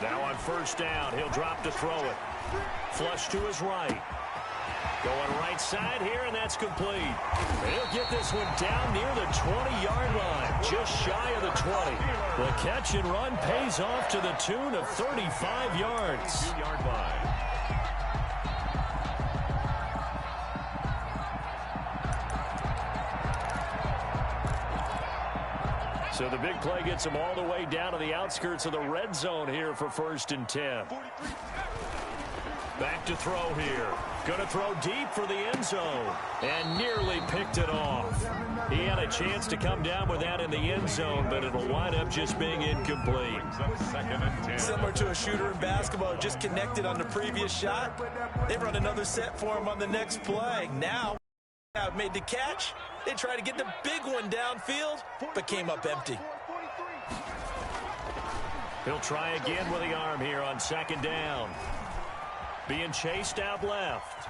Now on first down, he'll drop to throw it. Flush to his right. Going right side here, and that's complete. And he'll get this one down near the 20-yard line, just shy of the 20. The catch and run pays off to the tune of 35 yards. 2-yard line. So the big play gets him all the way down to the outskirts of the red zone here for 1st and 10. Back to throw here. Going to throw deep for the end zone. And nearly picked it off. He had a chance to come down with that in the end zone, but it'll wind up just being incomplete. Similar to a shooter in basketball, just connected on the previous shot. They run another set for him on the next play. Now, made the catch. They tried to get the big one downfield, but came up empty. He'll try again with the arm here on 2nd down. Being chased out left.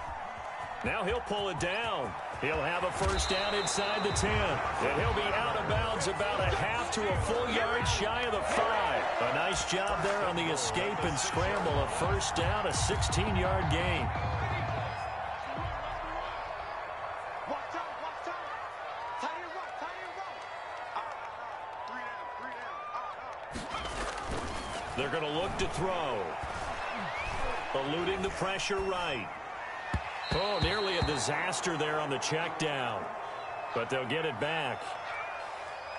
Now he'll pull it down. He'll have a first down inside the 10. And he'll be out of bounds about a half to a full yard shy of the 5. A nice job there on the escape and scramble. A first down, a 16-yard gain. They're going to look to throw. Eluding the pressure right. Oh, nearly a disaster there on the check down. But they'll get it back.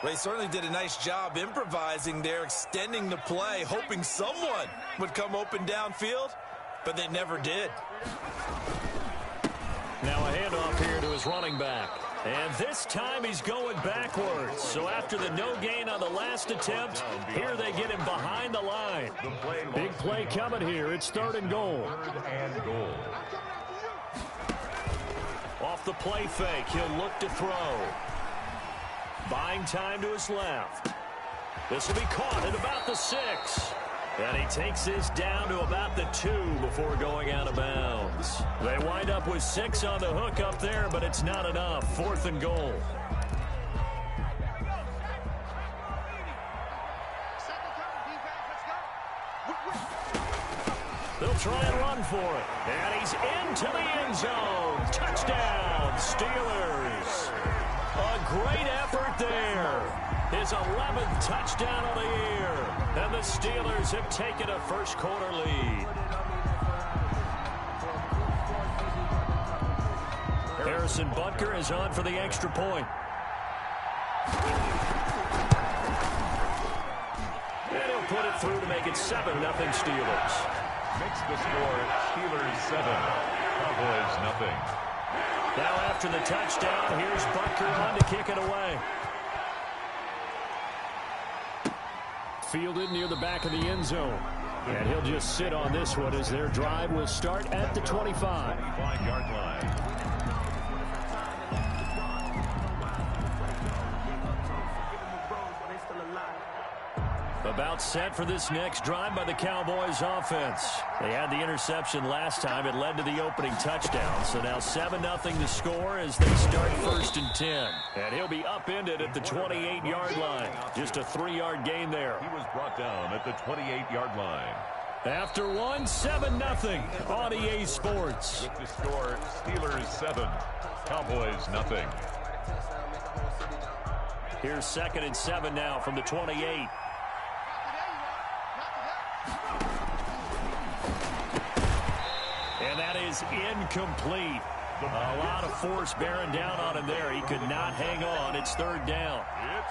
They certainly did a nice job improvising there, extending the play, hoping someone would come open downfield, but they never did. Now a handoff here to his running back. And this time he's going backwards. So after the no gain on the last attempt, here they get him behind the line. Big play coming here. It's 3rd and goal. Off the play fake, he'll look to throw. Buying time to his left. This will be caught at about the 6. And he takes this down to about the 2 before going out of bounds. They wind up with 6 on the hook up there, but it's not enough. 4th and goal. They'll try and run for it. And he's into the end zone. Touchdown, Steelers. A great effort there. His 11th touchdown of the year. And the Steelers have taken a first-quarter lead. Harrison Butker is on for the extra point. And he'll put it through to make it 7-0 Steelers. Makes the score Steelers 7, Cowboys 0. Now after the touchdown, here's Butker on to kick it away. Fielded near the back of the end zone. And he'll just sit on this one as their drive will start at the 25. 25-yard line. About set for this next drive by the Cowboys offense. They had the interception last time. It led to the opening touchdown. So now 7-0 to score as they start 1st and 10. And he'll be upended at the 28-yard line. Just a 3-yard gain there. He was brought down at the 28-yard line. After one, 7-0 on EA Sports. With the score, Steelers 7, Cowboys 0. Here's 2nd and 7 now from the 28. And that is incomplete. A lot of force bearing down on him there. He could not hang on. It's 3rd down.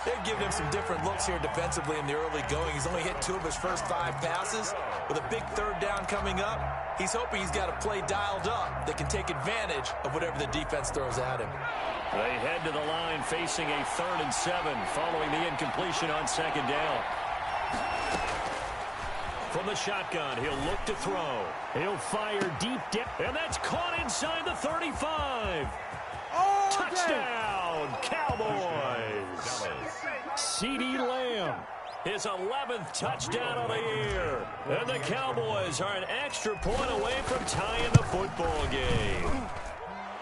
They're giving him some different looks here defensively in the early going. He's only hit 2 of his first 5 passes. With a big 3rd down coming up, he's hoping he's got a play dialed up that can take advantage of whatever the defense throws at him. They head to the line facing a 3rd and 7 following the incompletion on 2nd down. From the shotgun, he'll look to throw. He'll fire deep down, and that's caught inside the 35. Oh, touchdown, Cowboys. CeeDee Lamb, his 11th touchdown of the year. And the Cowboys are an extra point away from tying the football game.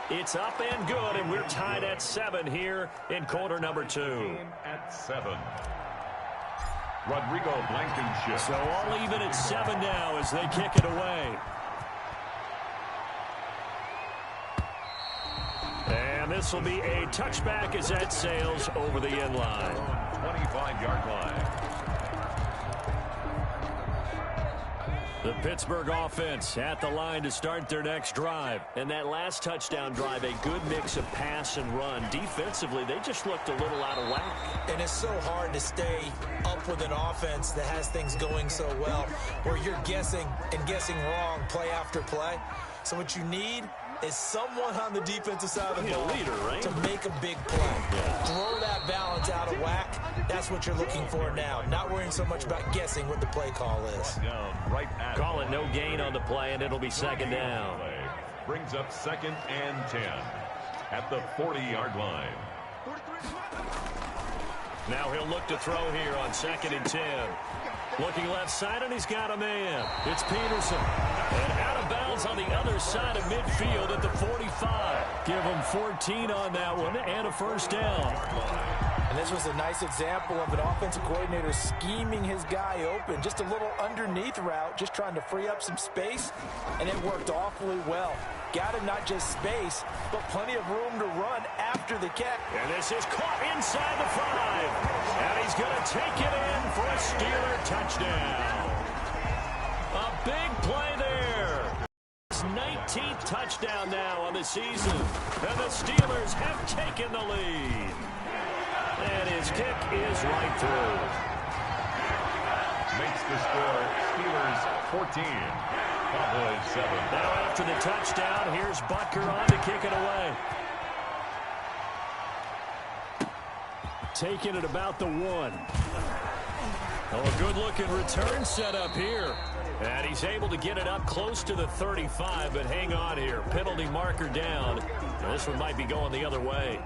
It's up and good, and we're tied at 7 here in quarter number 2. At 7. Rodrigo Blankenship. So all even at 7 now as they kick it away. And this will be a touchback as that sails over the end line. 25-yard line. The Pittsburgh offense at the line to start their next drive. And that last touchdown drive, a good mix of pass and run. Defensively, they just looked a little out of whack. And it's so hard to stay up with an offense that has things going so well, where you're guessing and guessing wrong play after play. So what you need is someone on the defensive side of the ball to make a big play. Throw that balance out of whack. That's what you're looking for now. Not worrying so much about guessing what the play call is. Call it no gain on the play, and it'll be second down. Brings up 2nd and 10 at the 40-yard line. Now he'll look to throw here on 2nd and 10. Looking left side, and he's got a man. It's Peterson. And out of bounds on the other side of midfield at the 45. Give him 14 on that one and a first down. And this was a nice example of an offensive coordinator scheming his guy open. Just a little underneath route, just trying to free up some space, and it worked awfully well. Got him not just space, but plenty of room to run after the catch. And this is caught inside the 5. And he's going to take it in for a Steeler touchdown. A big play there. His 19th touchdown now on the season. And the Steelers have taken the lead. And his kick is right through. Makes the score Steelers 14. Cowboys 7. Now after the touchdown, here's Butker on to kick it away. Taking it about the 1. Oh, a good-looking return set up here. And he's able to get it up close to the 35, but hang on here. Penalty marker down. Now, this one might be going the other way.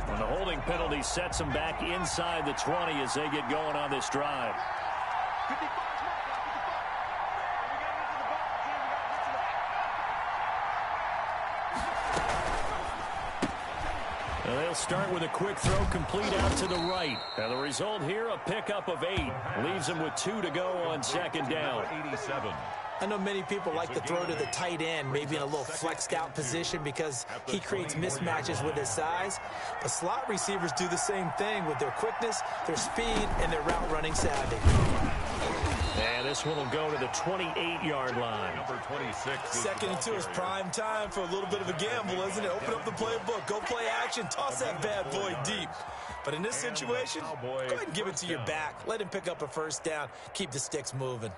And the holding penalty sets them back inside the 20 as they get going on this drive. They'll start with a quick throw complete out to the right. And the result here, a pickup of 8. Leaves them with 2 to go on second down. 87. I know many people like to throw to the tight end, maybe in a little flexed out position because he creates mismatches with his size. But slot receivers do the same thing with their quickness, their speed, and their route running savvy. And this one will go to the 28-yard line. Number 26. 2nd and 2 is prime time for a little bit of a gamble, isn't it? Open up the playbook, go play action, toss that bad boy deep. But in this situation, go ahead and give it to your back. Let him pick up a first down. Keep the sticks moving.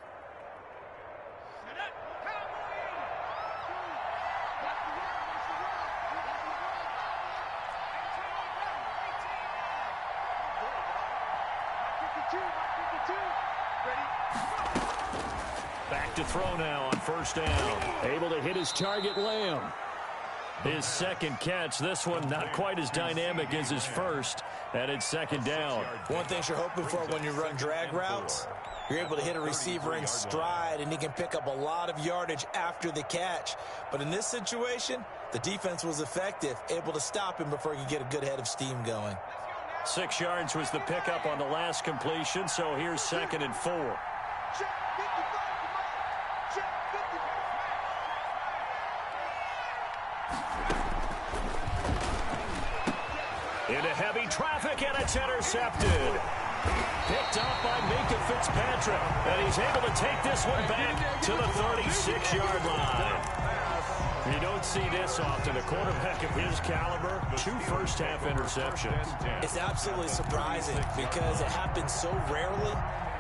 Back to throw now on first down. Able to hit his target, Lamb. His second catch. This one not quite as dynamic as his first. And it's second down. One thing you're hoping for when you run drag routes, you're able to hit a receiver in stride, and he can pick up a lot of yardage after the catch. But in this situation, the defense was effective, able to stop him before he could get a good head of steam going. 6 yards was the pickup on the last completion, so here's 2nd and 4. Into heavy traffic, and it's intercepted. Picked up by Minka Fitzpatrick, and he's able to take this one back to the 36-yard line. You don't see this often. A quarterback of his caliber, 2 first-half interceptions. It's absolutely surprising because it happens so rarely.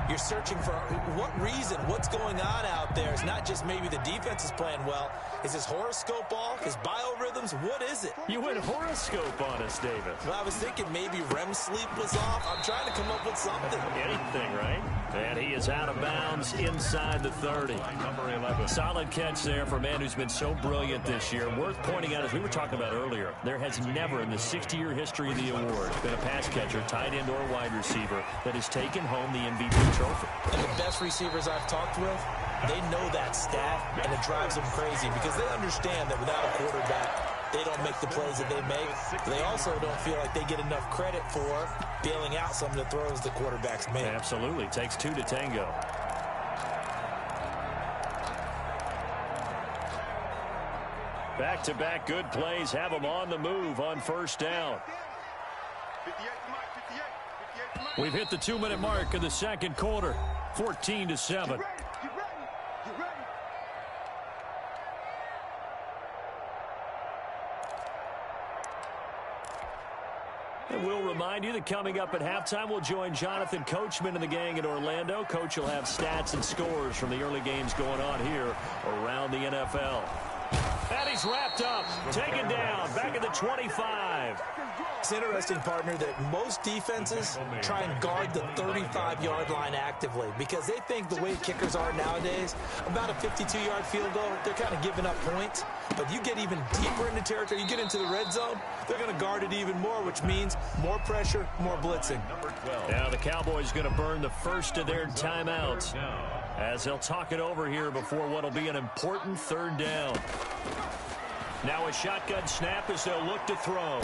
You're searching for what reason, what's going on out there. It's not just maybe the defense is playing well. Is his horoscope off? His biorhythms? What is it? You went horoscope on us, David. Well, I was thinking maybe REM sleep was off. I'm trying to come up with something. Anything, right? And he is out of bounds inside the 30. Number 11. Solid catch there for a man who's been so brilliant this year. Worth pointing out, as we were talking about earlier, there has never in the 60-year history of the award been a pass catcher, tight end, or wide receiver that has taken home the MVP the trophy. And the best receivers I've talked with, they know that stat, and it drives them crazy because they understand that without a quarterback, they don't make the plays that they make. They also don't feel like they get enough credit for bailing out some of the throws the quarterbacks make. Absolutely. Takes two to tango. Back-to-back good plays have them on the move on first down. We've hit the 2-minute mark of the second quarter. 14-7. And we'll remind you that coming up at halftime, we'll join Jonathan Coachman and the gang in Orlando. Coach will have stats and scores from the early games going on here around the NFL. And he's wrapped up, taken down, back at the 25. It's interesting, partner, that most defenses try and guard the 35-yard line actively because they think the way kickers are nowadays, about a 52-yard field goal, they're kind of giving up points. But you get even deeper into territory, you get into the red zone, they're going to guard it even more, which means more pressure, more blitzing. Now the Cowboys going to burn the first of their timeouts as they'll talk it over here before what will be an important third down. Now a shotgun snap as they'll look to throw.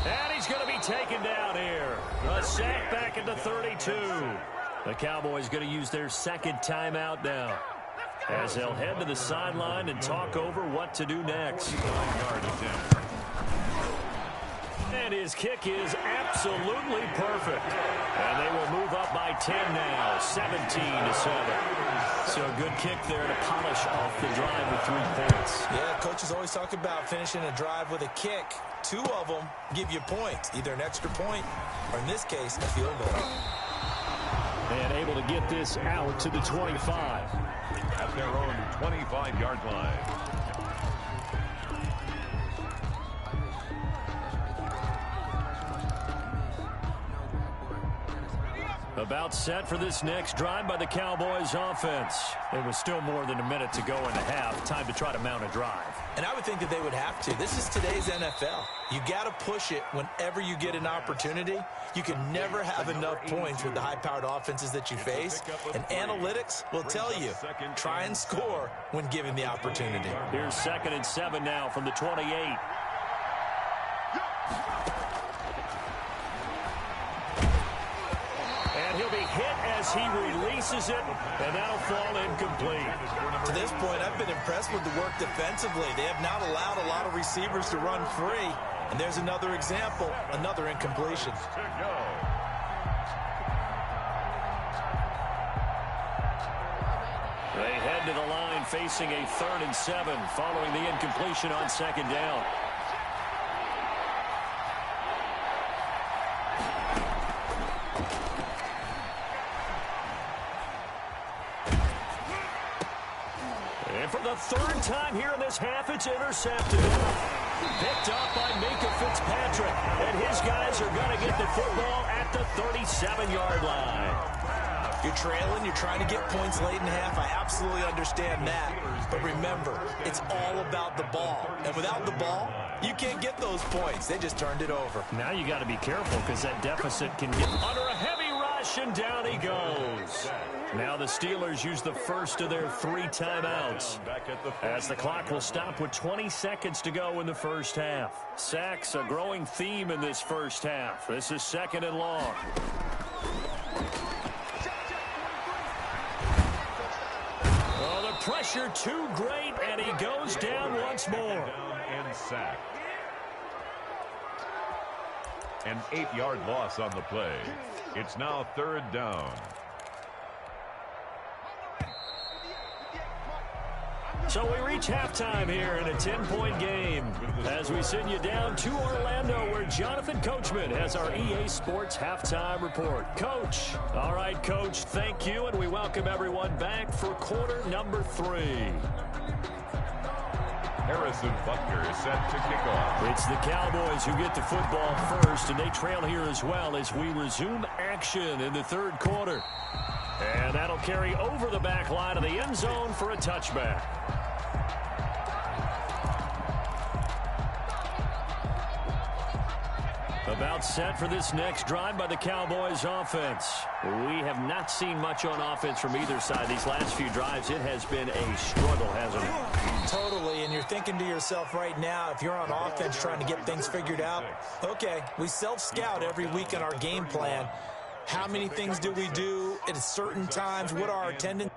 And he's going to be taken down here. A sack back at the 32. The Cowboys going to use their second timeout now as they'll head to the sideline and talk over what to do next. And his kick is absolutely perfect. And they will move up by 10 now, 17-7. So a good kick there to polish off the drive with 3 points. Yeah, coaches always talk about finishing a drive with a kick. 2 of them give you points, either an extra point or, in this case, a field goal. And able to get this out to the 25. At their own 25-yard line. About set for this next drive by the Cowboys offense. There was still more than a minute to go in the half. Time to try to mount a drive. And I would think that they would have to. This is today's NFL. You got to push it whenever you get an opportunity. You can never have enough points with the high-powered offenses that you face. And analytics will tell you, try and score when given the opportunity. Here's 2nd and 7 now from the 28. He'll be hit as he releases it, and that'll fall incomplete. To this point, I've been impressed with the work defensively. They have not allowed a lot of receivers to run free. And there's another example, another incompletion. They head to the line facing a 3rd and 7 following the incompletion on 2nd down. For the 3rd time here in this half, it's intercepted. Picked up by Minka Fitzpatrick. And his guys are going to get the football at the 37-yard line. You're trailing, you're trying to get points late in the half. I absolutely understand that. But remember, it's all about the ball. And without the ball, you can't get those points. They just turned it over. Now you got to be careful because that deficit can get under a heavy rush, and down he goes. Now the Steelers use the first of their 3 timeouts as the clock will stop with 20 seconds to go in the first half. Sacks, a growing theme in this first half. This is 2nd and long. Oh, the pressure too great, and he goes down once more. And sacked. An 8-yard loss on the play. It's now 3rd down. So we reach halftime here in a 10-point game as we send you down to Orlando where Jonathan Coachman has our EA Sports halftime report. Coach. All right, Coach, thank you, and we welcome everyone back for quarter number 3. Harrison Butker is set to kick off. It's the Cowboys who get the football first, and they trail here as well as we resume action in the 3rd quarter. And that'll carry over the back line of the end zone for a touchback. About set for this next drive by the Cowboys offense. We have not seen much on offense from either side. These last few drives, it has been a struggle, hasn't it? Totally, and you're thinking to yourself right now, if you're on offense trying to get things figured out, okay, we self-scout every week in our game plan. How many things do we do at certain times? What are our tendencies?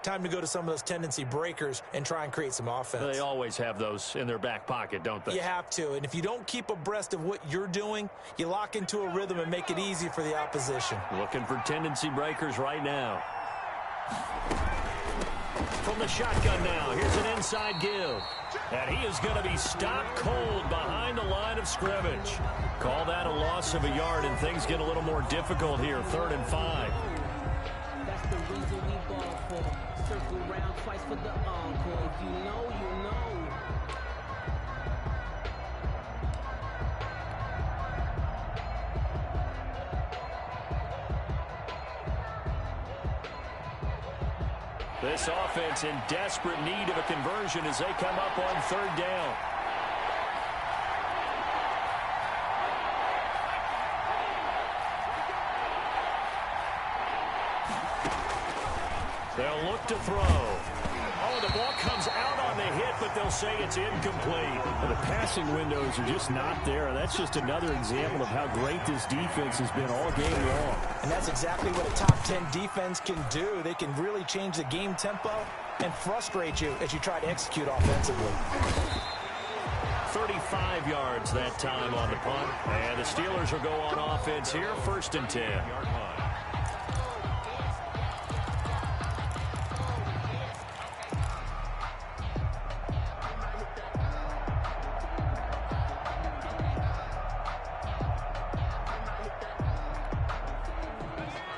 Time to go to some of those tendency breakers and try and create some offense. They always have those in their back pocket, don't they? You have to, and if you don't keep abreast of what you're doing, you lock into a rhythm and make it easy for the opposition. Looking for tendency breakers right now. From the shotgun now, here's an inside give. And he is going to be stopped cold behind the line of scrimmage. Call that a loss of a yard, and things get a little more difficult here, 3rd and 5. That's the reason we ball for. Circle round twice for the encore. If you know, you know. This offense in desperate need of a conversion as they come up on 3rd down. They'll look to throw. Oh, the ball comes out on the hit, but they'll say it's incomplete. Well, the passing windows are just not there. That's just another example of how great this defense has been all game long. And that's exactly what a top 10 defense can do. They can really change the game tempo and frustrate you as you try to execute offensively. 35 yards that time on the punt. And the Steelers will go on offense here, 1st and 10.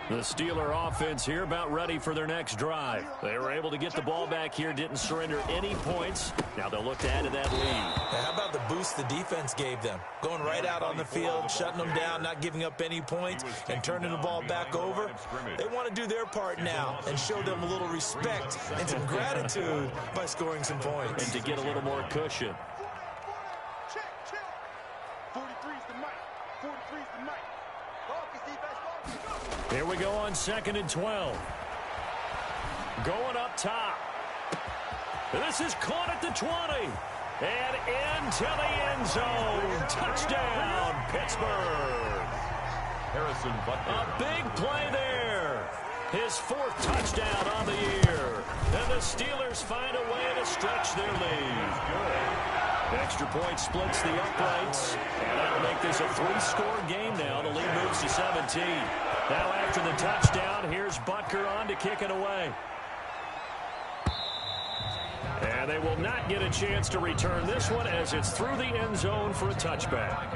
The Steeler offense here about ready for their next drive. They were able to get the ball back here, didn't surrender any points. Now they'll look to add to that lead. Now, how about the boost the defense gave them? Going right out on the field, shutting them down, not giving up any points, and turning the ball back over. They want to do their part now and show them a little respect and some gratitude by scoring some points. And to get a little more cushion. Here we go on 2nd and 12. Going up top. This is caught at the 20. And into the end zone. Touchdown, Pittsburgh. Harrison Butker. A big play there. His 4th touchdown on the year. And the Steelers find a way to stretch their lead. Extra point splits the uprights. And that'll make this a 3-score game now. The lead moves to 17. Now after the touchdown, here's Butker on to kick it away. And they will not get a chance to return this one as it's through the end zone for a touchback.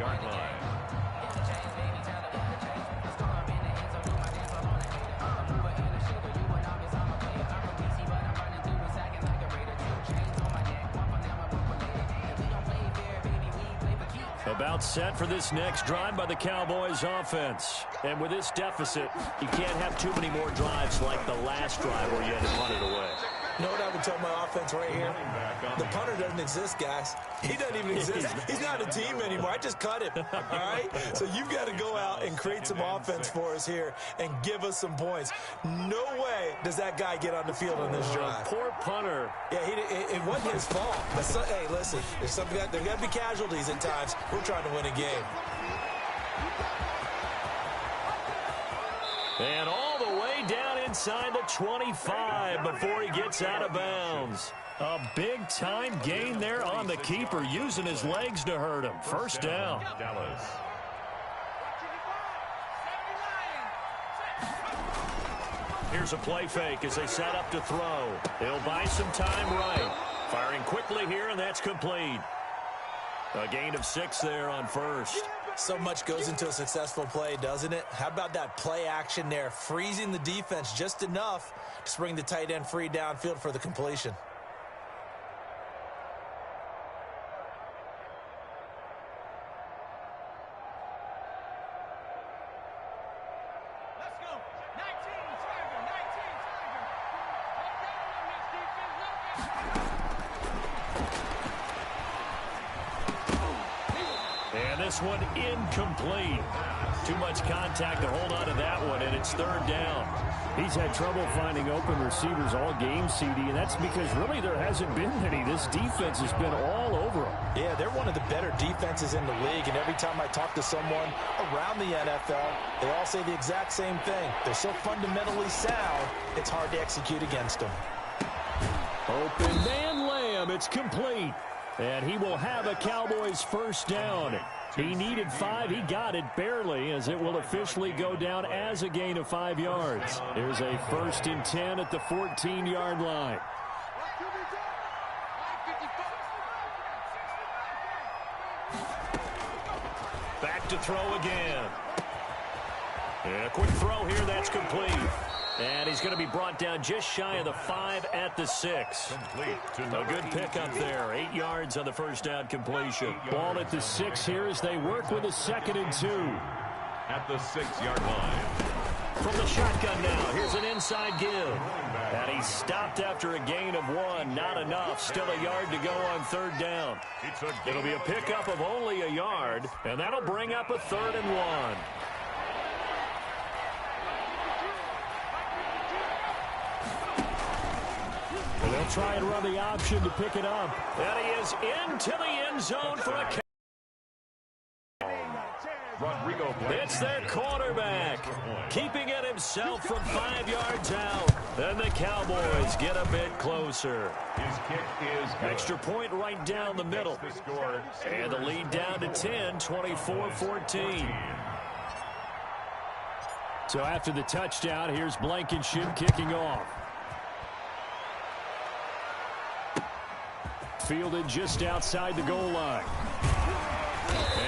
About set for this next drive by the Cowboys offense. And with this deficit, you can't have too many more drives like the last drive where you had to punt it away. You know what I would tell my offense right here? The punter doesn't exist, guys. He doesn't even exist. He's not a team anymore. I just cut him, all right? So you've got to go out and create some offense for us here and give us some points. No way does that guy get on the field on this drive. Poor punter. Yeah, it wasn't his fault. But hey, listen, there's got to be casualties at times. We're trying to win a game. And all the way down inside the 25 before he gets out of bounds. A big-time gain there on the keeper, using his legs to hurt him. 1st down. Dallas. Here's a play fake as they set up to throw. He'll buy some time right. Firing quickly here, and that's complete. A gain of 6 there on first. So much goes into a successful play, doesn't it? How about that play action there, freezing the defense just enough to bring the tight end free downfield for the completion. This one incomplete. Too much contact to hold on to that one, and it's 3rd down. He's had trouble finding open receivers all game, CD, and that's because really there hasn't been any. This defense has been all over them. Yeah, they're one of the better defenses in the league, and every time I talk to someone around the NFL, they all say the exact same thing. They're so fundamentally sound, it's hard to execute against them. Open man Lamb, it's complete. And he will have a Cowboys first down. He needed 5. He got it barely, as it will officially go down as a gain of 5 yards. There's a 1st and 10 at the 14-yard line. Back to throw again. And a quick throw here. That's complete. And he's going to be brought down just shy of the 5 at the 6. A good pickup there. 8 yards on the first down completion. Ball at the 6 here as they work with a 2nd and 2. At the 6-yard line. From the shotgun now, here's an inside give. And he's stopped after a gain of 1. Not enough. Still a yard to go on 3rd down. It'll be a pickup of only a yard, and that'll bring up a 3rd and 1. They'll try and run the option to pick it up. And he is into the end zone for a Rodrigo. It's their quarterback, keeping it himself from 5 yards out. Then the Cowboys get a bit closer. His kick is good. Extra point right down the middle. And the lead down to 10, 24-14. So after the touchdown, here's Blankenship kicking off. Fielded just outside the goal line.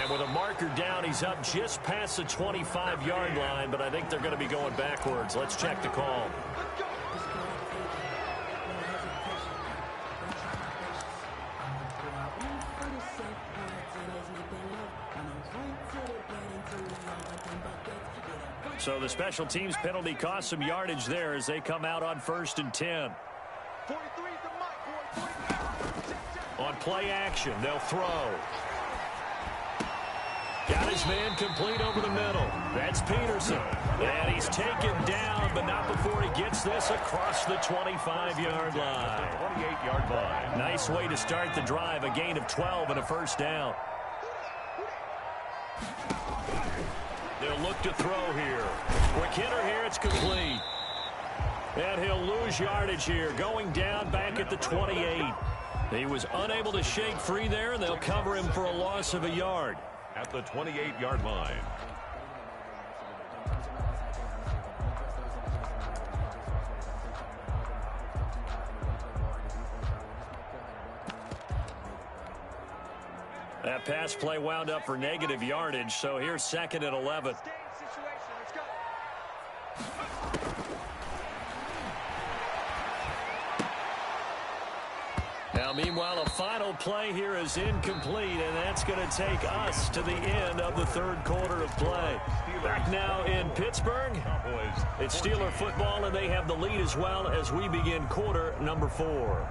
And with a marker down, he's up just past the 25-yard line, but I think they're going to be going backwards. Let's check the call. So the special teams penalty cost some yardage there as they come out on 1st and 10. On play action, they'll throw. Got his man complete over the middle. That's Peterson. And he's taken down, but not before he gets this across the 25-yard line. 28-yard line. Nice way to start the drive. A gain of 12 and a first down. They'll look to throw here. Quick hitter here. It's complete. And he'll lose yardage here. Going down back at the 28. He was unable to shake free there, and they'll cover him for a loss of a yard. At the 28-yard line. That pass play wound up for negative yardage, so here's 2nd and 11. Now, meanwhile, a final play here is incomplete, and that's going to take us to the end of the 3rd quarter of play. Back now in Pittsburgh, it's Steeler football, and they have the lead as well as we begin quarter number 4.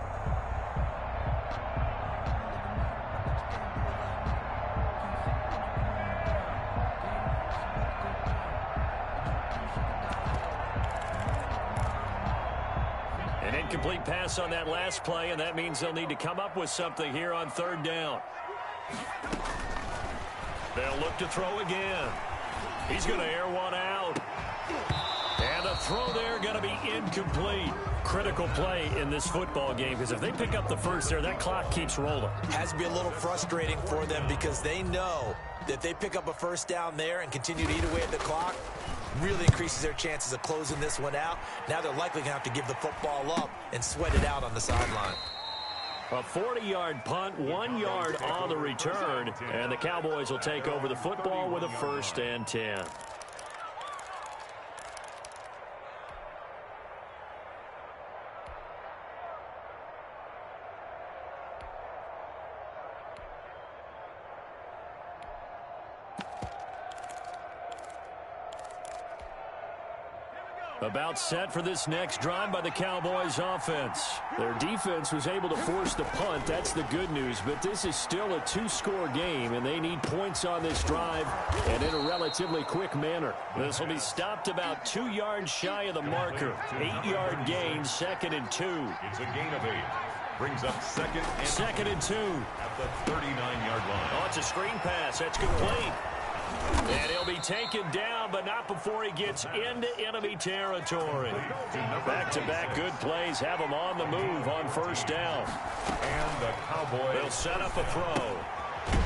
Incomplete pass on that last play, and that means they'll need to come up with something here on 3rd down. They'll look to throw again. He's going to air one out. And the throw there going to be incomplete. Critical play in this football game, because if they pick up the first there, that clock keeps rolling. Has to be a little frustrating for them because they know that if they pick up a first down there and continue to eat away at the clock, really increases their chances of closing this one out. Now they're likely going to have to give the football up and sweat it out on the sideline. A 40-yard punt, 1 yard on the return, and the Cowboys will take over the football with a 1st and 10. About set for this next drive by the Cowboys offense. Their defense was able to force the punt. That's the good news. But this is still a 2-score game, and they need points on this drive and in a relatively quick manner. This will be stopped about 2 yards shy of the marker. 8-yard gain, 2nd and 2. It's a gain of 8. Brings up 2nd and 2. At the 39-yard line. Oh, it's a screen pass. That's complete. And he'll be taken down, but not before he gets into enemy territory. Back-to-back good plays have him on the move on 1st down. And the Cowboys. They'll set up a throw.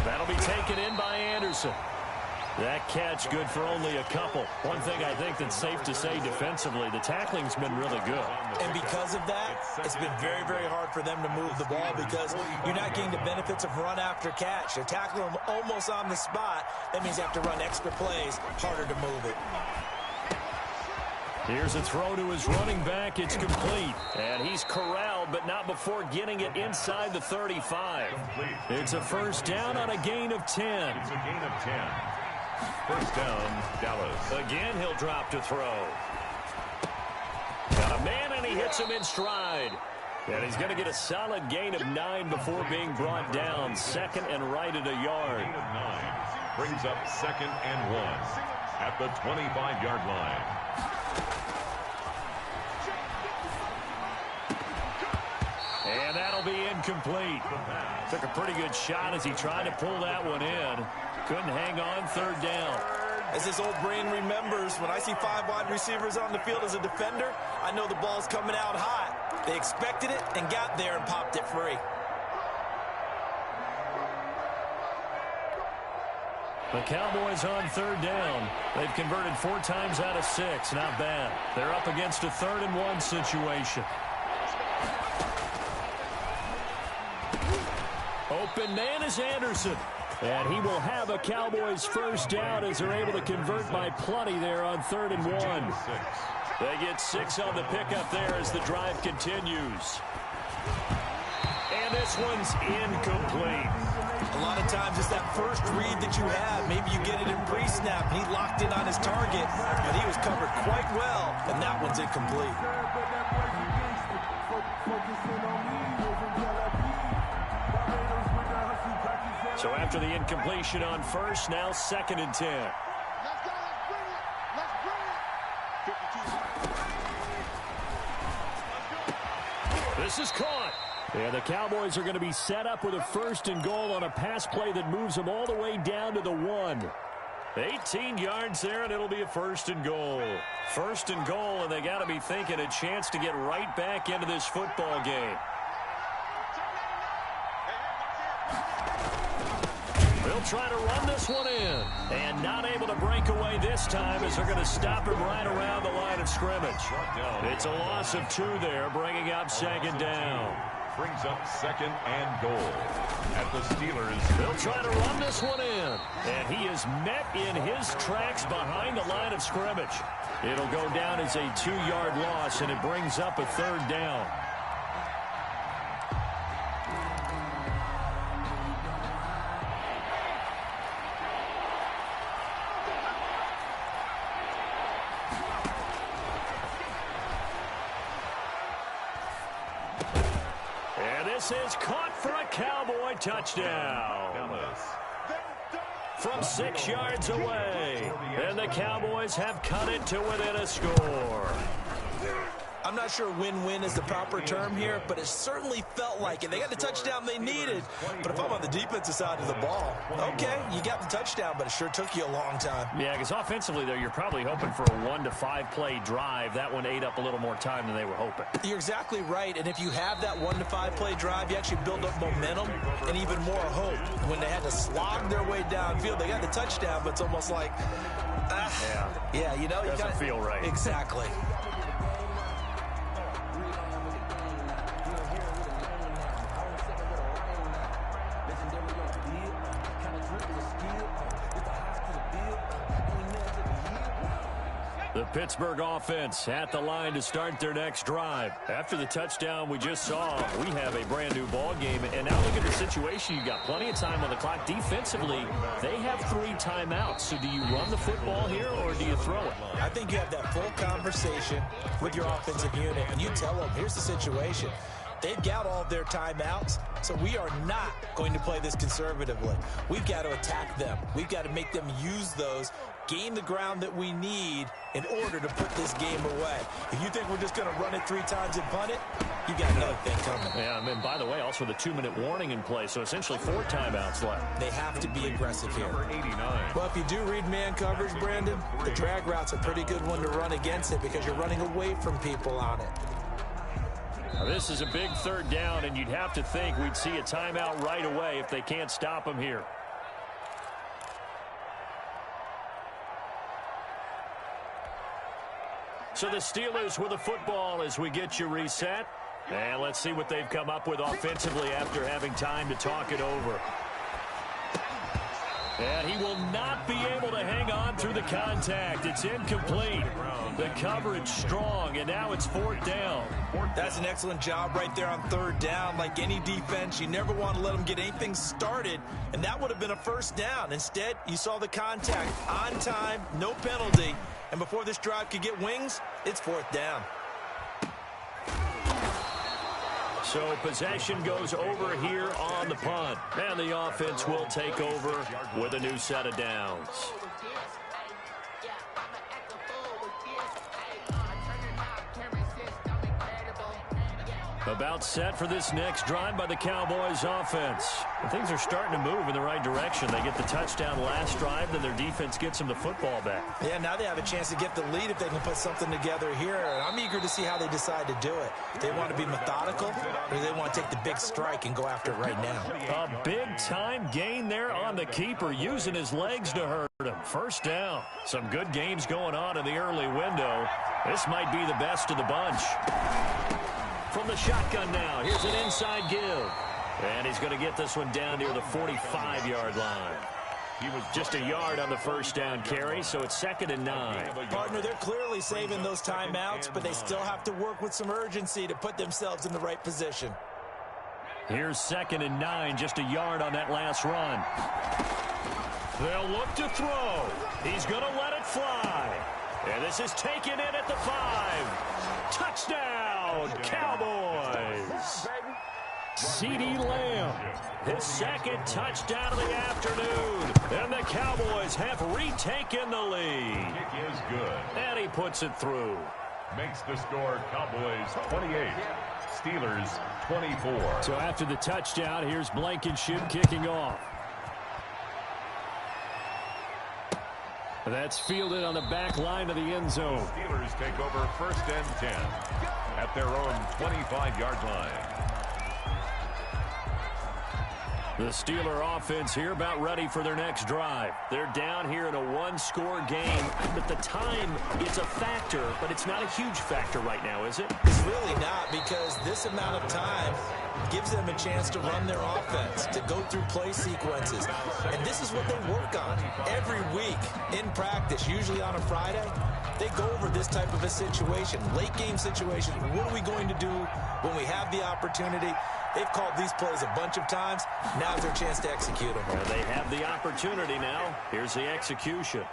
That'll be taken in by Anderson. That catch good for only a couple. One thing I think that's safe to say defensively, the tackling's been really good. And because of that, it's been very, very hard for them to move the ball because you're not getting the benefits of run after catch. They're tackling them almost on the spot. That means you have to run extra plays, harder to move it. Here's a throw to his running back. It's complete. And he's corralled, but not before getting it inside the 35. It's a 1st down on a gain of 10. It's a gain of 10. 1st down, Dallas. Again, he'll drop to throw. Got a man, and he hits him in stride. And he's going to get a solid gain of 9 before being brought down. 2nd and right at a yard. Gain of 9. Brings up 2nd and 1 at the 25-yard line. And that'll be incomplete. Took a pretty good shot as he tried to pull that one in. Couldn't hang on 3rd down. As his old brain remembers, when I see 5 wide receivers on the field as a defender, I know the ball's coming out hot. They expected it and got there and popped it free. The Cowboys on 3rd down. They've converted 4 times out of 6. Not bad. They're up against a 3rd and 1 situation. Open man is Anderson. And he will have a Cowboys 1st down as they're able to convert by plenty there on 3rd and 1. They get 6 on the pickup there as the drive continues. And this one's incomplete. A lot of times it's that first read that you have. Maybe you get it in pre-snap. He locked in on his target, but he was covered quite well, and that one's incomplete. So after the incompletion on 1st, now 2nd and 10. This is caught. And the Cowboys are going to be set up with a 1st and goal on a pass play that moves them all the way down to the 1. 18 yards there, and it'll be a 1st and goal. 1st and goal, and they got to be thinking a chance to get right back into this football game. They'll try to run this one in. And not able to break away this time as they're going to stop him right around the line of scrimmage. It's a loss of 2 there, bringing up 2nd down. Brings up 2nd and goal at the Steelers. They'll try to run this one in. And he is met in his tracks behind the line of scrimmage. It'll go down as a 2-yard loss, and it brings up a 3rd down. This is caught for a Cowboy touchdown. From 6 yards away. And the Cowboys have cut it to within a score. I'm not sure win-win is the proper term here, but it certainly felt like it. They got the touchdown they needed, but if I'm on the defensive side of the ball, okay, you got the touchdown, but it sure took you a long time. Yeah, because offensively, though, you're probably hoping for a 1 to 5 play drive. That one ate up a little more time than they were hoping. You're exactly right, and if you have that 1 to 5 play drive, you actually build up momentum and even more hope. When they had to slog their way downfield, they got the touchdown, but it's almost like, yeah, you know, doesn't feel right. Exactly. The Pittsburgh offense at the line to start their next drive. After the touchdown we just saw, we have a brand new ball game. And now look at the situation. You got plenty of time on the clock. Defensively, they have 3 timeouts. So do you run the football here or do you throw it? I think you have that full conversation with your offensive unit, and you tell them, here's the situation. They've got all of their timeouts, so we are not going to play this conservatively. We've got to attack them. We've got to make them use those, gain the ground that we need in order to put this game away. If you think we're just going to run it 3 times and punt it, you got another thing coming. Yeah, and by the way, also the 2-minute warning in play, so essentially 4 timeouts left. They have to be aggressive here. Well, if you do read man coverage, Brandon, the drag route's a pretty good one to run against it because you're running away from people on it. Now, this is a big 3rd down, and you'd have to think we'd see a timeout right away if they can't stop them here. So the Steelers with the football as we get you reset. And let's see what they've come up with offensively after having time to talk it over. And he will not be able to hang on through the contact. It's incomplete. The coverage strong, and now it's 4th down. That's an excellent job right there on 3rd down. Like any defense, you never want to let them get anything started, and that would have been a 1st down. Instead, you saw the contact on time, no penalty, and before this drive could get wings, it's 4th down. So possession goes over here on the punt. And the offense will take over with a new set of downs. About set for this next drive by the Cowboys offense. And things are starting to move in the right direction. They get the touchdown last drive, then their defense gets them the football back. Yeah, now they have a chance to get the lead if they can put something together here. And I'm eager to see how they decide to do it. They want to be methodical, or they want to take the big strike and go after it right now. A big-time gain there on the keeper, using his legs to hurt him. 1st down. Some good games going on in the early window. This might be the best of the bunch. From the shotgun now, here's an inside give. And he's going to get this one down near the 45-yard line. He was just a yard on the 1st down carry, so it's 2nd and 9. Partner, they're clearly saving those timeouts, but they still have to work with some urgency to put themselves in the right position. Here's 2nd and 9, just a yard on that last run. They'll look to throw. He's going to let it fly. And this is taken in at the 5. Touchdown, Cowboys. CeeDee Lamb, his 2nd touchdown of the afternoon. And the Cowboys have retaken the lead. Kick is good. And he puts it through. Makes the score Cowboys 28, Steelers 24. So after the touchdown, here's Blankenship kicking off. That's fielded on the back line of the end zone. Steelers take over 1st and 10 at their own 25-yard line. The Steeler offense here about ready for their next drive. They're down here in a 1-score game, but the time is a factor, but it's not a huge factor right now, is it? It's really not, because this amount of time gives them a chance to run their offense, to go through play sequences. And this is what they work on every week in practice, usually on a Friday. They go over this type of a situation, late game situation. What are we going to do when we have the opportunity? They've called these plays a bunch of times. Now's their chance to execute them. Well, they have the opportunity now. Here's the execution.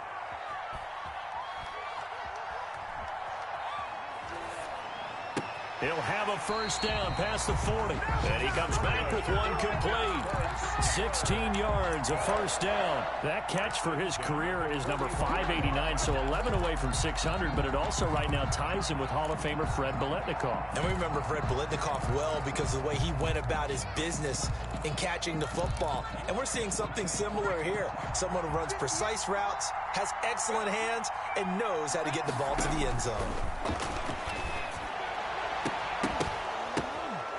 He'll have a first down past the 40. And he comes back with one complete. 16 yards, a first down. That catch for his career is number 589, so 11 away from 600, but it also right now ties him with Hall of Famer Fred Biletnikoff. And we remember Fred Biletnikoff well because of the way he went about his business in catching the football. And we're seeing something similar here. Someone who runs precise routes, has excellent hands, and knows how to get the ball to the end zone.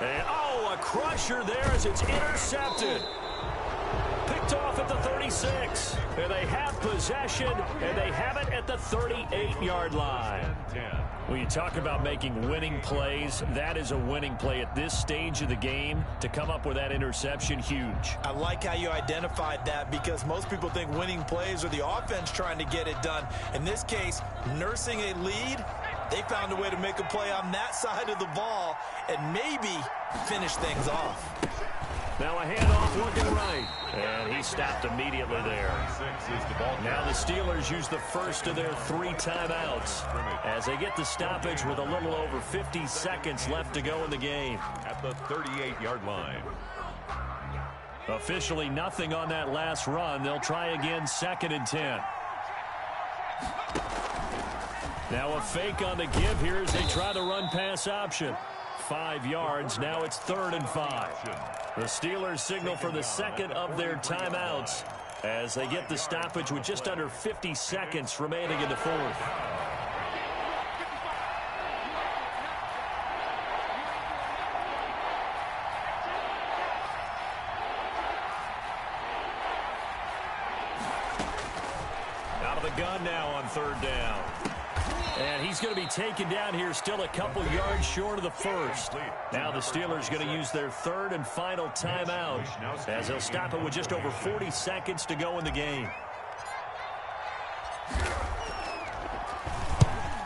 And, oh, a crusher there as it's intercepted. Picked off at the 36. And they have possession, and they have it at the 38-yard line. When you talk about making winning plays, that is a winning play at this stage of the game. To come up with that interception, huge. I like how you identified that because most people think winning plays are the offense trying to get it done. In this case, nursing a lead, they found a way to make a play on that side of the ball and maybe finish things off. Now a handoff looking right. And he stopped immediately there. Now the Steelers use the first of their 3 timeouts as they get the stoppage with a little over 50 seconds left to go in the game. At the 38-yard line. Officially nothing on that last run. They'll try again, 2nd and 10. Now a fake on the give here as they try the run-pass option. 5 yards. Now it's 3rd and 5. The Steelers signal for the second of their timeouts as they get the stoppage with just under 50 seconds remaining in the 4th. Out of the gun now on 3rd down. And he's going to be taken down here still a couple yards short of the 1st. Now the Steelers going to use their 3rd and final timeout as they'll stop it with just over 40 seconds to go in the game.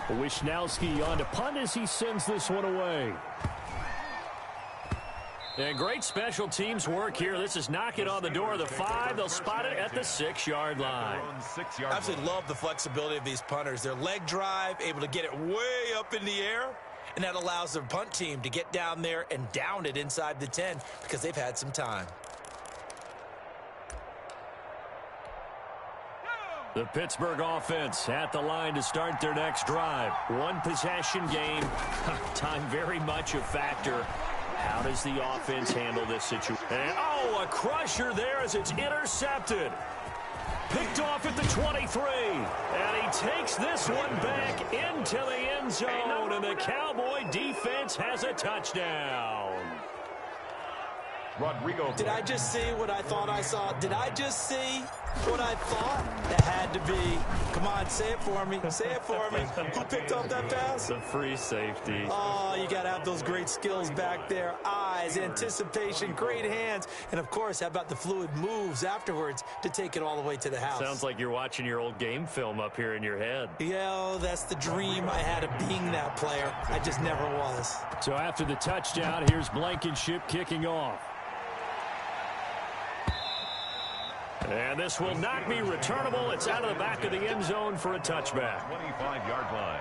Wisnowski on to punt as he sends this one away. And great special teams work here. This is knock it on the door of the 5. They'll spot it at the 6-yard line. I absolutely love the flexibility of these punters. Their leg drive, able to get it way up in the air, and that allows their punt team to get down there and down it inside the 10 because they've had some time. The Pittsburgh offense at the line to start their next drive. One possession game. Time very much a factor. How does the offense handle this situation? And, oh, a crusher there as it's intercepted. Picked off at the 23. And he takes this one back into the end zone. And the Cowboy defense has a touchdown. Rodrigo. Did I just see what I thought I saw? Did I just see what I thought? That had to be. Come on, say it for me. Say it for me. Who picked up that pass? The free safety. Oh, you got to have those great skills back there. Eyes, anticipation, great hands. And, of course, how about the fluid moves afterwards to take it all the way to the house? Sounds like you're watching your old game film up here in your head. Yeah, that's the dream I had of being that player. I just never was. So after the touchdown, here's Blankenship kicking off. And this will not be returnable. It's out of the back of the end zone for a touchback. 25-yard line.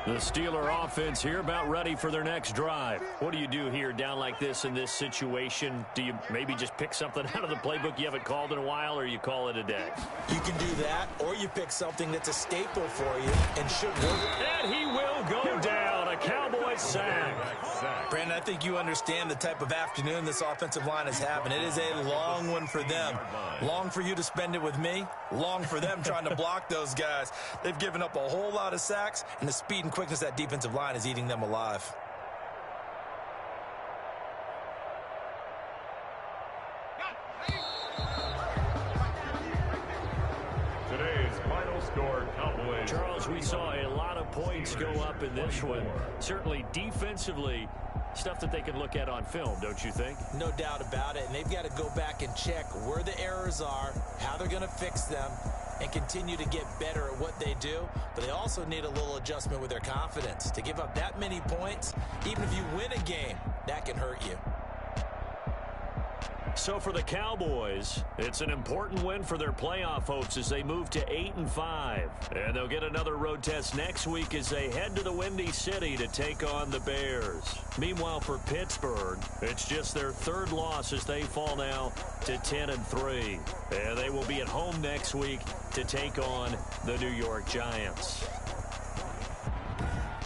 The Steeler offense here about ready for their next drive. What do you do here down like this in this situation? Do you maybe just pick something out of the playbook you haven't called in a while, or you call it a day? You can do that, or you pick something that's a staple for you and should work. And he will go down. A Cowboy sack. Brandon, I think you understand the type of afternoon this offensive line is having. It is a long one for them. Long for you to spend it with me. Long for them trying to block those guys. They've given up a whole lot of sacks, and the speed and quickness of that defensive line is eating them alive. Today's final score, Cowboys. Charles, we saw a lot of points go up in this one. Certainly defensively, stuff that they can look at on film, don't you think? No doubt about it, and they've got to go back and check where the errors are, how they're going to fix them, and continue to get better at what they do, but they also need a little adjustment with their confidence. To give up that many points, even if you win a game, that can hurt you. So for the Cowboys, it's an important win for their playoff hopes as they move to 8-5. And they'll get another road test next week as they head to the Windy City to take on the Bears. Meanwhile, for Pittsburgh, it's just their third loss as they fall now to 10-3. And they will be at home next week to take on the New York Giants.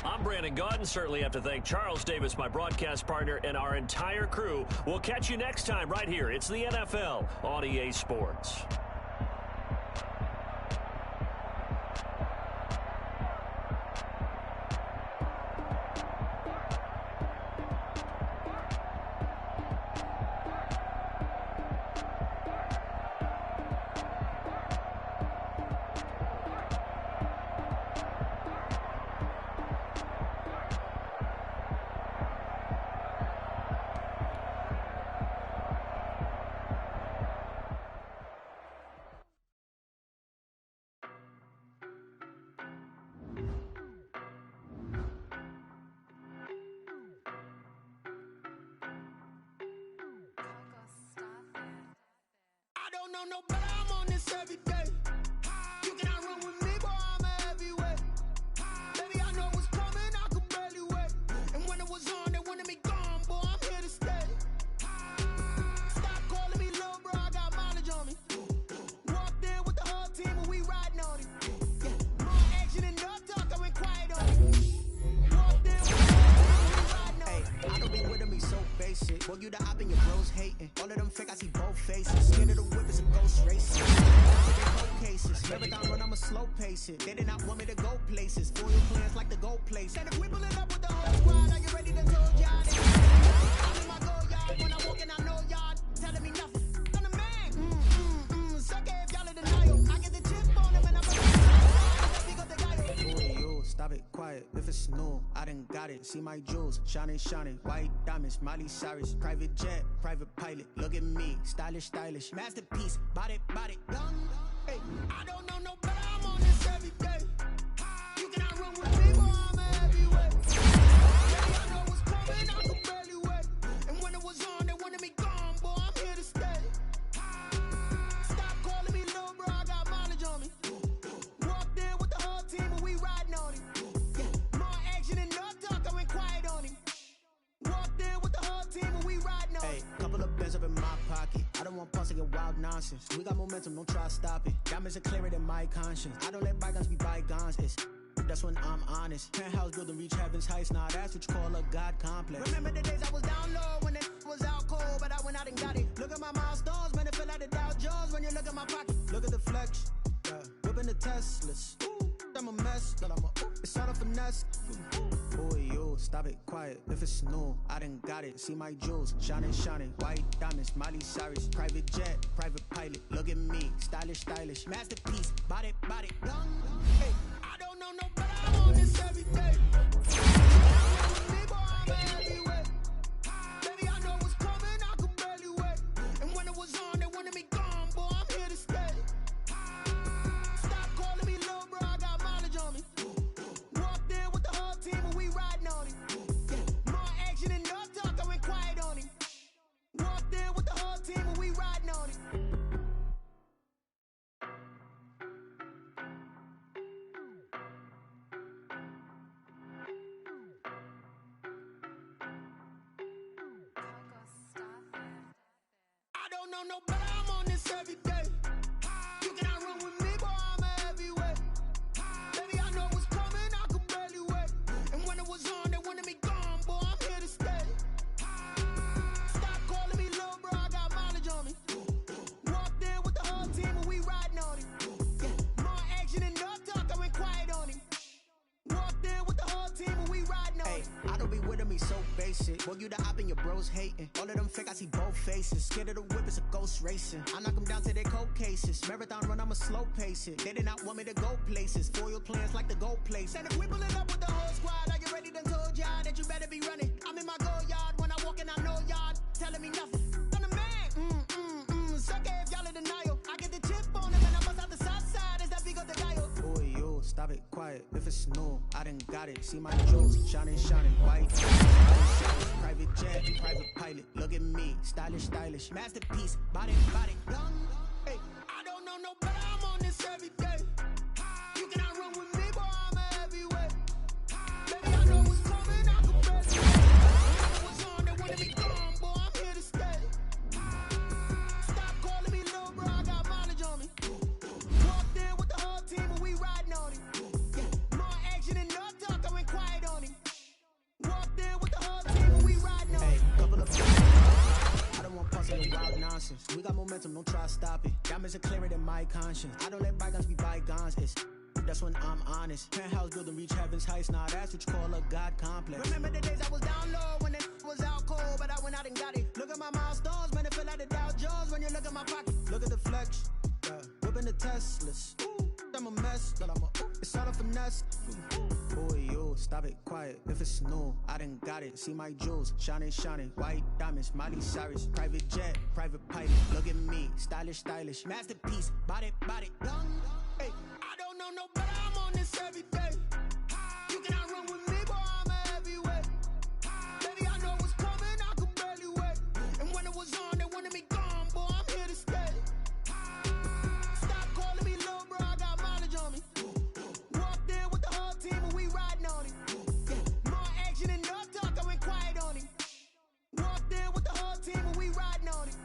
I'm Brandon Gaudin. Certainly have to thank Charles Davis, my broadcast partner, and our entire crew. We'll catch you next time right here. It's the NFL on EA Sports. No, but I'm on this every day. You cannot run with me, boy, I'm a heavyweight. Baby, I know what's coming, I could barely wait. And when it was on, they wanted me gone, boy, I'm here to stay. Stop calling me little bro, I got mileage on me. Walked in with the whole team and we riding on it. Yeah, more action and no talk, I went quiet on it. Walked in with the whole team and we riding on it. Hey, I don't be with me so basic. Well, you the op and your bros hating. All of them fake, I see both faces. Scared of the whip is a ghost racing. Cases. Marathon run, I'ma slow pace it. They did not want me to go places. Foil plans like the gold place. And if we pull it up with the whole squad, are you ready to told y'all? I'm in my go yard. When I walk in, I know y'all telling me nothing. I'm the man. Suck it if y'all in denial. I get the chip on them and I'm stop it, quiet, if it's new, I done got it, see my jewels, shining, white diamonds, Miley Cyrus, private jet, private pilot, look at me, stylish, masterpiece, body, young, hey, I don't know no better, I'm on this every day, you cannot run with me, boy, I'm a heavyweight, baby, I know what's coming, I could barely wait, and when it was on, they wanted me gone, boy, I'm here to stay, stop calling me little bro, I got mileage on me, walked in with the whole team and we riding on it. Hey, couple of bands up in my pocket. I don't want pulse to get wild nonsense. We got momentum, don't try to stop it. Diamonds are clearer than my conscience. I don't let bygones be bygones. That's when I'm honest. Penthouse building reach heaven's heights. Nah, that's what you call a God complex. Remember the days I was down low when it was out cold, but I went out and got it. Look at my milestones, man, it feel like the Dow Jones when you look at my pocket. Look at the flex, yeah. Whipping the Teslas. I'm a mess, but it's all a finesse. Boy, you stop it, quiet, if it's new, I done got it. See my jewels, shining, white diamonds, Miley Cyrus, private jet, private pilot. Look at me, stylish, masterpiece, body, young. Hey, I don't know no better, I'm on this every day. Me, boy, I'm a heavyweight. Baby, I know what's coming, I could barely wait. And when it was on, they wanted me gone, boy, I'm here to stay. Stop calling me little bro, I got mileage on me. Walked in with the whole team and we riding on it. Yeah, more action and no talk, I went quiet on it. Walked in with the whole team and we riding on it. I don't know no better, I'm on this every day. You cannot run with me, boy, I'm a heavyweight. Baby, I know what's coming, I could barely wait. And when it was on, they wanted me gone, boy, I'm here to stay. Stop calling me little bro, I got mileage on me. Walked in with the whole team and we riding on it. Yeah, more action and no talk, I went quiet on it. Walked in with the whole team and we riding on it. I don't be with me so basic. Well, you the op and your bros hating. All of them fake, I see both faces. Scared of the whip, it's a ghost racing. I knock them down to their cold cases. Marathon run, I'ma slow pace it. They did not want me to go places. Foil plans like the gold place. And if we pull it up with the whole squad, are you ready to told y'all that you better be running? I'm in my go yard. When I walk in, I know y'all telling me nothing. I'm the man. Suck it if y'all in denial. I get the chip on them and I bust out the south side. quiet if it's new. I done got it. See my jewels shining, white. Private jet, private pilot. Look at me, stylish. Masterpiece, body, young. Hey, I don't know no better. I'm on this every day. You cannot run with me, boy. I'm a heavyweight. Baby, I know what's coming. I can barely wait. When it was on, they wanted me gone, boy. I'm here to stay. Stop calling me little bro. I got mileage on me. Walked in with the whole team and we riding on it. Yeah, more action and no talk. I went quiet on him. Walked in with the whole team and we riding on it. Couple of I don't want puzzle and wild nonsense. We got momentum, don't try to stop it. Diamonds are clearer than my conscience. I don't let bygones be bygones. That's when I'm honest. Penthouse building, reach heaven's heights. Nah, that's what you call a God complex. Remember the days I was down low when it was out cold, but I went out and got it. Look at my milestones, man, it feel like the Dow Jones when you look at my pocket. Look at the flex, whipping the Teslas. I'm a mess, but it's all a finesse. Boy, you stop it, quiet if it's new. I done got it. See my jewels shining, white diamonds, Miley Cyrus, private jet, private pilot. Look at me, stylish, masterpiece, body, young. Hey, I don't know no better. I'm on this every day. You cannot run with me, boy. I'm a heavyweight. Baby, I know what's coming. I could barely wait. And when it was on, they wanted me gone, boy. I'm here to stay. Stop calling me little bro. I got mileage on me. Walked in with the whole team and we riding on it. Yeah, more action and no talk. I went quiet on him. Walked in with the whole team and we riding on it.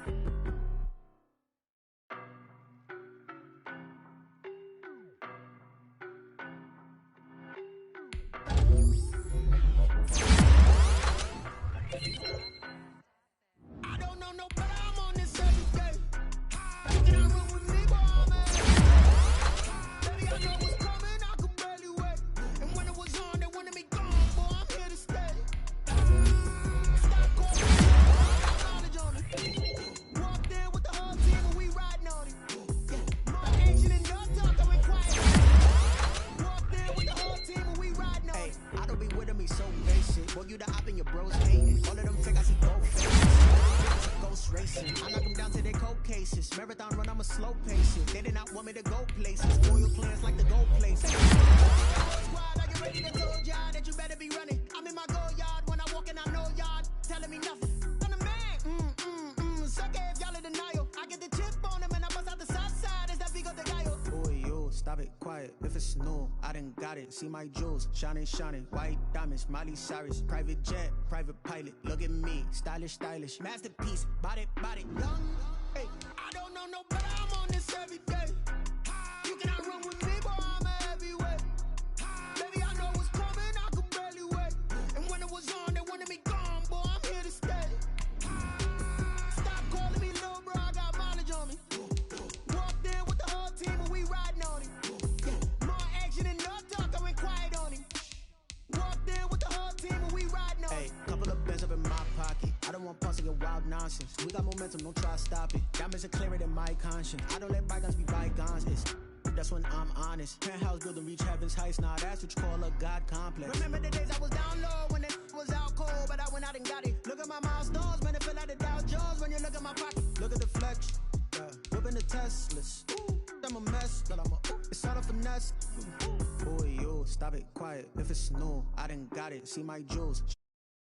I don't know no better. I'm on this every day. You cannot run with me, boy. I'm a heavyweight. Baby, I know what's coming. I could barely wait. And when it was on, they wanted me gone, boy. I'm here to stay. Stop calling me. I got knowledge on it. Walked in with the whole team and we riding on it. Yeah, more action and no talk. I went quiet. Walked in with the whole team and we riding on it. I don't be with me so basic. Boy, you the op and your bros hating. All of them fake, I see both faces. Ghost racing. I knock them down to their cold cases. Marathon run, I'm a slow pace it. They did not want me to go places. Royal plans like the gold places. Squad, I get ready to told y'all that you better be running. I'm in my go yard when I walk in, I know y'all telling me nothing. I'm the man. Suck it if y'all in denial. I get the chip on them and I bust out the south side. Is that big of the guy? Boy, you stop it, quiet if it's new. I done got it. See my jewels shining, white diamonds, Miley Cyrus, private jet, private pilot. Look at me, stylish, masterpiece, body, young. Hey, I don't know no better. I'm on this every day. You cannot run with me, boy. I'm a heavyweight. Baby, I know what's coming. I could barely wait. And when it was on, they wanted me gone, boy. I'm here to stay. Stop calling me little bro. I got mileage on me. Walked in with the whole team and we riding on it. Yeah, more action and no talk. I went quiet on him. Walked in with the whole team and we riding on it. Couple of bands up in my pocket. I don't want puzzle and wild nonsense. We got momentum, don't try to stop it. Diamonds are clearer than my conscience. I don't let bygones be bygones. That's when I'm honest. Penthouse building, reach heaven's heights. Nah, that's what you call a God complex. Remember the days I was down low when it was out cold, but I went out and got it. Look at my milestones, man, it feel like the Dow Jones when you look at my pocket. Look at the flex, whipping the Teslas. I'm a mess, but it's all a finesse. Boy, you stop it, quiet if it's new. I done got it. See my jewels